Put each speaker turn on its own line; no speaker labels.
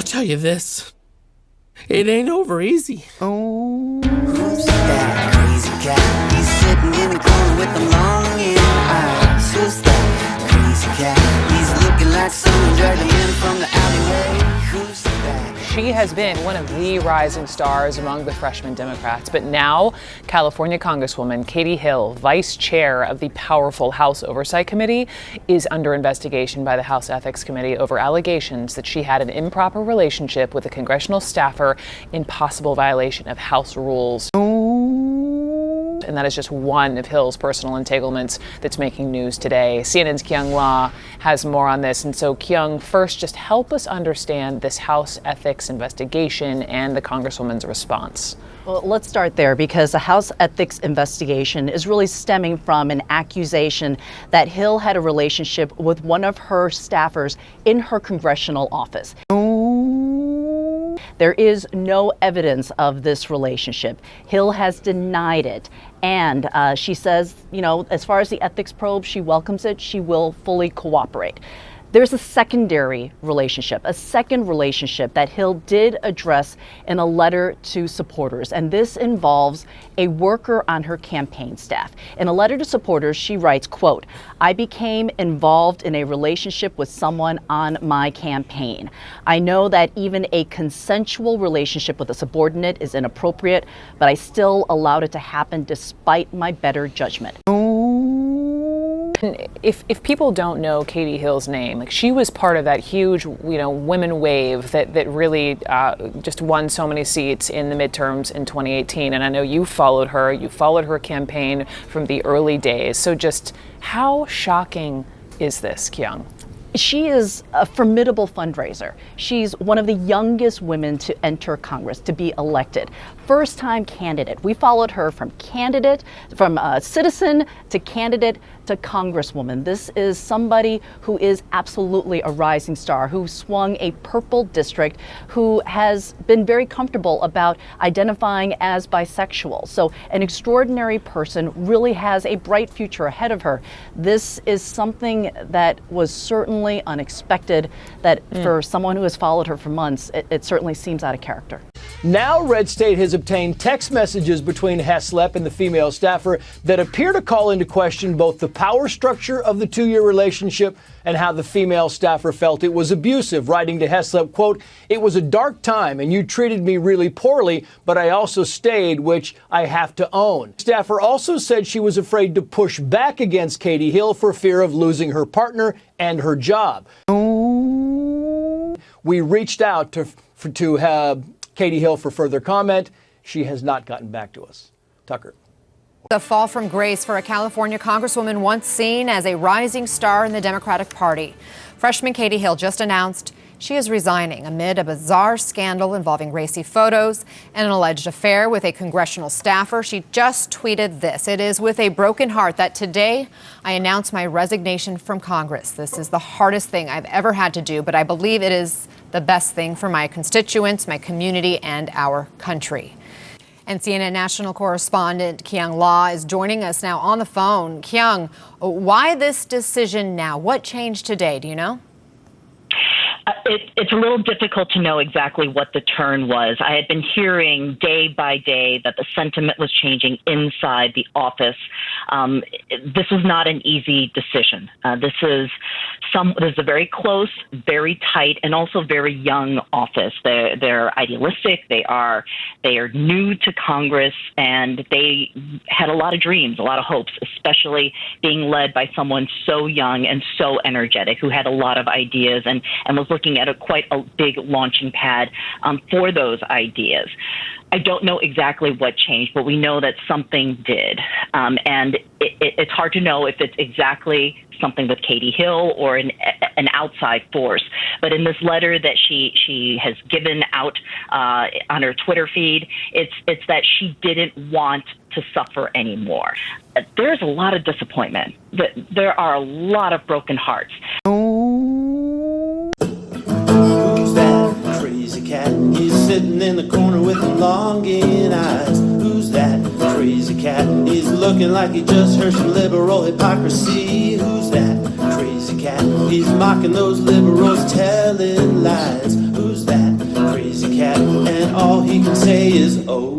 tell you this, it ain't over easy.
Oh, who's that crazy cat? He's sitting in the corner with the long eyes. Who's that crazy cat? He's looking like someone dragged him in from the alleyway. Who's that?
She has been one of the rising stars among the freshman Democrats, but now California Congresswoman Katie Hill, vice chair of the powerful House Oversight Committee, is under investigation by the House Ethics Committee over allegations that she had an improper relationship with a congressional staffer in possible violation of House rules. And that is just one of Hill's personal entanglements that's making news today. CNN's Kyung La has more on this. And so, Kyung, first, just help us understand this House ethics investigation and the Congresswoman's response.
Well, let's start there, because the House ethics investigation is really stemming from an accusation that Hill had a relationship with one of her staffers in her congressional office. There is no evidence of this relationship. Hill has denied it. And she says, you know, as far as the ethics probe, she welcomes it. She will fully cooperate. There's a secondary relationship, a second relationship that Hill did address in a letter to supporters, and this involves a worker on her campaign staff. In a letter to supporters, she writes, quote, "I became involved in a relationship with someone on my campaign. I know that even a consensual relationship with a subordinate is inappropriate, but I still allowed it to happen despite my better judgment."
If people don't know Katie Hill's name, like, she was part of that huge, women wave that really just won so many seats in the midterms in 2018. And I know you followed her campaign from the early days. So just how shocking is this, Kyung?
She is a formidable fundraiser. She's one of the youngest women to enter Congress, to be elected. First-time candidate. We followed her from citizen to candidate to Congresswoman. This is somebody who is absolutely a rising star, who swung a purple district, who has been very comfortable about identifying as bisexual. So an extraordinary person, really has a bright future ahead of her. This is something that was certainly unexpected, that for someone who has followed her for months, it certainly seems out of character.
Now Red State has obtained text messages between Heslop and the female staffer that appear to call into question both the power structure of the two-year relationship and how the female staffer felt it was abusive, writing to Heslop, quote, "It was a dark time and you treated me really poorly, but I also stayed, which I have to own." Staffer also said she was afraid to push back against Katie Hill for fear of losing her partner and her job. We reached out to Katie Hill for further comment. She has not gotten back to us. Tucker.
The fall from grace for a California congresswoman once seen as a rising star in the Democratic Party. Freshman Katie Hill just announced she is resigning amid a bizarre scandal involving racy photos and an alleged affair with a congressional staffer. She just tweeted this: "It is with a broken heart that today I announce my resignation from Congress. This is the hardest thing I've ever had to do, but I believe it is the best thing for my constituents, my community, and our country." And CNN national correspondent Kyung La is joining us now on the phone. Kyung, why this decision now? What changed today? Do you know?
It's a little difficult to know exactly what the turn was. I had been hearing day by day that the sentiment was changing inside the office. This was not an easy decision. This is a very close, very tight, and also very young office. They're idealistic. They are new to Congress, and they had a lot of dreams, a lot of hopes, especially being led by someone so young and so energetic, who had a lot of ideas and was looking at quite a big launching pad for those ideas. I don't know exactly what changed, but we know that something did. And it's hard to know if it's exactly something with Katie Hill or an outside force. But in this letter that she has given out on her Twitter feed, it's that she didn't want to suffer anymore. There's a lot of disappointment. There are a lot of broken hearts.
Who's that crazy cat? He's sitting in the corner with the longing eyes. Who's that crazy cat? He's looking like he just heard some liberal hypocrisy. Who's that crazy cat? He's mocking those liberals telling lies. Who's that
all he can say is, oh.